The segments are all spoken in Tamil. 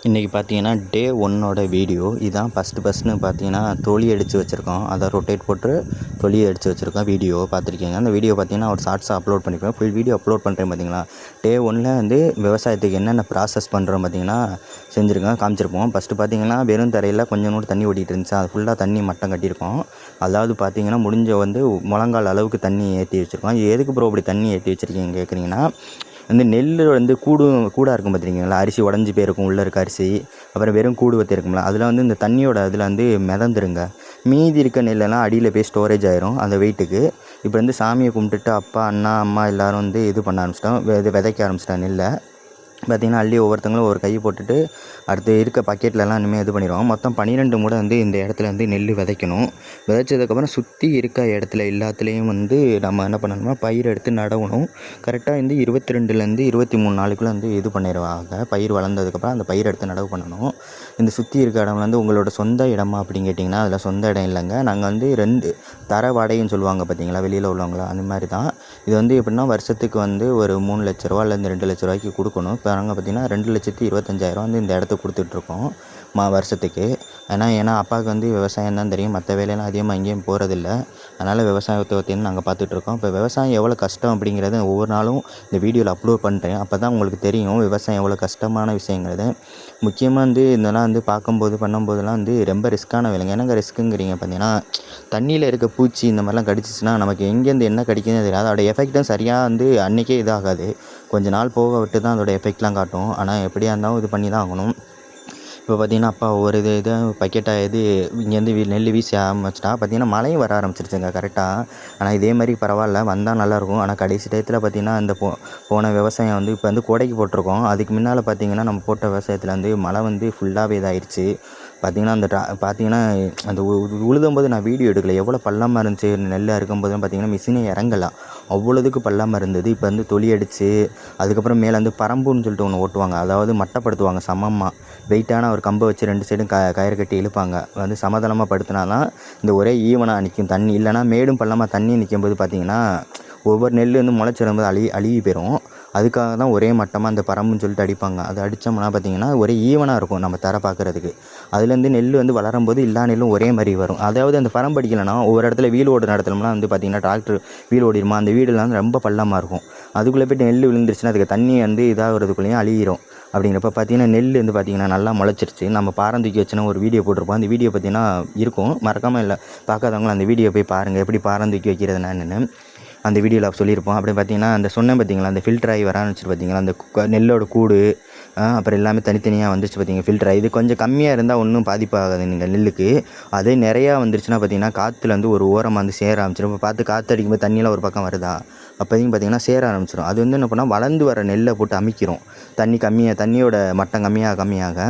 இன்றைக்கி பார்த்தீங்கன்னா டே 1 வீடியோ இதான் ஃபஸ்ட்டுன்னு பார்த்தீங்கன்னா தொலி அடித்து வச்சுருக்கோம். அதை ரொட்டேட் போட்டு தொலி அடித்து வச்சுருக்கோம். வீடியோ பார்த்துருக்கீங்க. அந்த வீடியோ பார்த்தீங்கன்னா ஒரு ஷார்ட்ஸாக அப்லோட் பண்ணியிருக்கோம். ஃபுல் வீடியோ அப்லோட் பண்ணுறேன் பார்த்தீங்களா. டே 1 வந்து விவசாயத்துக்கு என்னென்ன ப்ராசஸ் பண்ணுறோம் பார்த்தீங்கன்னா செஞ்சுருக்கோம், காமிச்சிருப்போம். ஃபஸ்ட்டு பார்த்தீங்கன்னா வெறும் தரையில் கொஞ்சோண்டு தண்ணி ஓடிட்டு இருந்துச்சு. அது ஃபுல்லாக தண்ணி மட்டம் கட்டியிருக்கோம். அதாவது பார்த்தீங்கன்னா முடிஞ்ச வந்து முழங்கால் அளவுக்கு தண்ணி ஏற்றி வச்சுருக்கோம். எதுக்கு ப்ரோ இப்படி தண்ணி ஏற்றி வச்சுருக்கீங்க கேட்குறீங்கன்னா, வந்து நெல் வந்து கூடாக இருக்கும் பார்த்துருக்கீங்களா, அரிசி உடஞ்சி போயிருக்கும் உள்ளே இருக்க அரிசி, அப்புறம் வெறும் கூடு வற்றி இருக்கும்ல, அதில் வந்து இந்த தண்ணியோட அதில் வந்து மிதந்துருங்க. மீதி இருக்க நெல்லெல்லாம் அடியில் போய் ஸ்டோரேஜ் ஆயிரும் அந்த வெயிட்டுக்கு. இப்போ வந்து சாமியை கும்பிட்டுட்டு அப்பா, அண்ணா, அம்மா எல்லோரும் வந்து இது பண்ண ஆரம்பிச்சிட்டோம், விதைக்க ஆரம்பிச்சிட்டோம் நெல்லை. பார்த்திங்கன்னா அள்ளி ஒவ்வொருத்தங்களும் ஒரு கை போட்டுட்டு அடுத்து இருக்க பக்கெட்லலாம் இனிமேல் இது பண்ணிடுவோம். மொத்தம் 12 மூடை வந்து இந்த இடத்துல வந்து நெல் விதைக்கணும். விதைச்சதுக்கப்புறம் சுற்றி இருக்க இடத்துல எல்லாத்துலேயும் வந்து நம்ம என்ன பண்ணணும்னா பயிர் எடுத்து நடவணும். கரெக்டாக வந்து 22லேருந்து 23 நாளுக்குள்ளே வந்து இது பண்ணிடுவாங்க. பயிர் வளர்ந்ததுக்கப்புறம் அந்த பயிர் எடுத்து நடவு பண்ணணும். இந்த சுற்றி இருக்க இடம் வந்து உங்களோட சொந்த இடமா அப்படின்னு கேட்டிங்கன்னா அதில் சொந்த இடம் இல்லைங்க. நாங்கள் வந்து 2 தர வாடகைன்னு சொல்லுவாங்க பார்த்தீங்களா, வெளியில் உள்ளவங்களா, அந்த மாதிரி தான். இது வந்து எப்படின்னா வருஷத்துக்கு வந்து ஒரு 3 லட்ச ரூபா இல்லைருந்து 2 லட்ச ரூபாய்க்கு கொடுக்கணும். இப்போ நாங்கள் பார்த்திங்கன்னா 2,25,000 வந்து இந்த இடத்துக்கு கொடுத்துட்ருக்கோம் வருஷத்துக்கு. ஏன்னா அப்பாவுக்கு வந்து விவசாயம் தான் தெரியும், மற்ற வேலையெல்லாம் அதிகமாக எங்கேயும் போகிறதில்ல. அதனால் விவசாயத்தை பற்றி நாங்கள் பார்த்துட்ருக்கோம். இப்போ விவசாயம் எவ்வளோ கஷ்டம் அப்படிங்கிறத ஒவ்வொரு நாளும் இந்த வீடியோவில் அப்லோட் பண்ணுறேன். அப்போ தான் உங்களுக்கு தெரியும் விவசாயம் எவ்வளோ கஷ்டமான விஷயங்கிறது. முக்கியமாக வந்து இதெல்லாம் வந்து பண்ணும்போதெல்லாம் வந்து ரொம்ப ரிஸ்க்கான வேலைங்க. என்னங்க ரிஸ்க்குங்கிறீங்க பார்த்தீங்கன்னா, தண்ணியில் இருக்க பூச்சி இந்த மாதிரிலாம் கடிச்சிச்சுன்னா நமக்கு எங்கேருந்து என்ன கடிக்குதுன்னு தெரியாது. அதோட எஃபெக்ட்டும் சரியாக வந்து அன்றைக்கே இதாகாது. கொஞ்ச நாள் போக விட்டு தான் அதோட எஃபெக்ட்லாம் காட்டும். ஆனால் எப்படியா இருந்தாலும் இது பண்ணி தான் ஆகணும். இப்போ பார்த்திங்கன்னா அப்பா ஒரு இதை பக்கெட்டாக இங்கேருந்து நெல் வீச ஆரம்பிச்சிட்டா. பார்த்திங்கன்னா மழையும் வர ஆரம்பிச்சிருச்சுங்க கரெக்டாக. ஆனால் இதே மாதிரி பரவாயில்ல, வந்தால் நல்லாயிருக்கும். ஆனால் கடைசி டயத்தில் பார்த்திங்கன்னா இந்த போன விவசாயம் வந்து இப்போ வந்து கோடைக்கு போட்டிருக்கோம். அதுக்கு முன்னால் பார்த்திங்கன்னா நம்ம போட்ட விவசாயத்தில் வந்து மழை வந்து ஃபுல்லாகவே இதாகிடுச்சு. பார்த்திங்கன்னா அந்த உழுதும்போது நான் வீடியோ எடுக்கல, எவ்வளோ பள்ளமாக இருந்துச்சு. நெல் அறுக்கும்போது பார்த்திங்கன்னா மிஷினே இறங்கலாம், அவ்வளோதுக்கு பள்ளமாக இருந்தது. இப்போ வந்து தொலி அடித்து அதுக்கப்புறம் மேலே வந்து பரம்புன்னு சொல்லிட்டு ஒன்று ஓட்டுவாங்க, அதாவது மட்டப்படுத்துவாங்க சமமாக. வெயிட்டான ஒரு கம்பை வச்சு 2 சைடும் கயிறு கட்டி இழுப்பாங்க. வந்து சமதளமாக படுத்தினா தான் இந்த ஒரே ஈவனாக நிற்கும் தண்ணி. இல்லைனா மேடும் பள்ளமாக தண்ணி நிற்கும்போது பார்த்திங்கன்னா ஒவ்வொரு நெல் வந்து முளைச்சி வரும்போது அழுகி போயிடும். அதுக்காக தான் ஒரே மட்டமாக அந்த பரம்புன்னு சொல்லிட்டு அடிப்பாங்க. அது அடித்தோம்னா பார்த்திங்கன்னா ஒரே ஈவனாக இருக்கும் நம்ம தர பார்க்குறதுக்கு. அதுலேருந்து நெல் வந்து வளரும்போது எல்லா நெல்லும் ஒரே மாதிரி வரும். அதாவது அந்த பரம்பு அடிக்கலைன்னா ஒவ்வொரு இடத்துல வீல் ஓடுற இடத்துலலாம் வந்து பார்த்திங்கன்னா டிராக்டர் வீல் ஓடிடுமா, அந்த வீடுலாம் ரொம்ப பள்ளமாக இருக்கும். அதுக்குள்ளே போய்ட்டு நெல் விழுந்துருச்சுன்னா அதுக்கு தண்ணி வந்து இதாகிறதுக்குள்ளேயும் அழுகிரும். அப்படிங்கிறப்ப பார்த்திங்கன்னா நெல் வந்து பார்த்திங்கன்னா நல்லா முளைச்சிருச்சு. நம்ம பாரம் தூக்கி வச்சுன்னா ஒரு வீடியோ போட்டிருப்போம். அந்த வீடியோ பார்த்திங்கன்னா இருக்கும், மறக்காமல் இல்லை பார்க்காதவங்களும் அந்த வீடியோ போய் பாருங்கள், எப்படி பாரம் தூக்கி வைக்கிறதுனா என்னென்னு அந்த வீடியோவில் சொல்லியிருப்போம். அப்படி பார்த்திங்கன்னா அந்த சொன்னேன் பார்த்திங்களா, அந்த ஃபில்டர் ஆகி வர ஆரம்பிச்சிட்டு பார்த்திங்களா, அந்த நெல்லோட கூடு அப்புறம் எல்லாமே தனித்தனியாக வந்துருச்சு பார்த்திங்க ஃபில்டர் ஆகி. இது கொஞ்சம் கம்மியாக இருந்தால் ஒன்றும் பாதிப்பாகாது நீங்கள் நெல்லுக்கு. அதே நிறையா வந்துருச்சுன்னா பார்த்திங்கன்னா காற்றுல வந்து ஒரு ஓரமாக வந்து சேர ஆரம்பிச்சிடும். இப்போ பார்த்து காற்று அடிக்கும்போது தண்ணியெலாம் ஒரு பக்கம் வருதா, அப்போதையும் பார்த்திங்கன்னா சேர ஆரம்பிச்சிடும். அது வந்து என்ன பண்ணால் வளர்ந்து வர நெல்லை போட்டு அமைக்கிறோம். தண்ணியோட மட்டம் கம்மியாக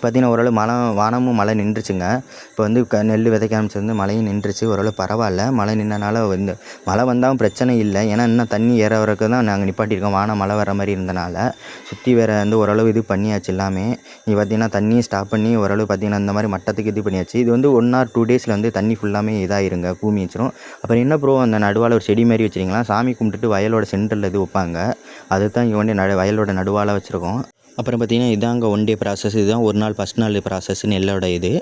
பார்த்திங்கன்னா ஓரளவு வானமும் மழை நின்றுச்சுங்க. இப்போ வந்து நெல் விதைக்க ஆரம்பிச்சிருந்து மழையும் நின்றுச்சு. ஓரளவு பரவாயில்ல. மழை நின்றனால வந்து மழை வந்தாலும் பிரச்சனை இல்லை. ஏன்னா இன்னும் தண்ணி ஏற வரக்கு தான் நாங்கள் நிப்பாட்டியிருக்கோம். மழை வர மாதிரி இருந்தனால சுற்றி வேறு வந்து ஓரளவு இது பண்ணியாச்சு எல்லாமே. இங்கே பார்த்திங்கன்னா தண்ணியை ஸ்டாப் பண்ணி ஓரளவு பார்த்திங்கன்னா இந்த மாதிரி மட்டத்துக்கு இது பண்ணியாச்சு. இது வந்து 1 or 2 டேஸில் வந்து தண்ணி ஃபுல்லாமே இதாகிருங்க, பூமி வச்சிரும். அப்புறம் என்ன ப்ரோ அந்த நடுவால் ஒரு செடி மாதிரி வச்சுருங்களா, சாமி கும்பிட்டுட்டு வயலோட சென்டரில் இது வைப்பாங்க. அதுதான் இங்கே வந்து வயலோட நடுவால் வச்சுருக்கோம். அப்புறம் பார்த்திங்கன்னா இதாங்க 1 டே ப்ராசஸ். இதுதான் ஒரு நாள் ஃபஸ்ட் நாள் ப்ராசஸ் நெல்லோட இது.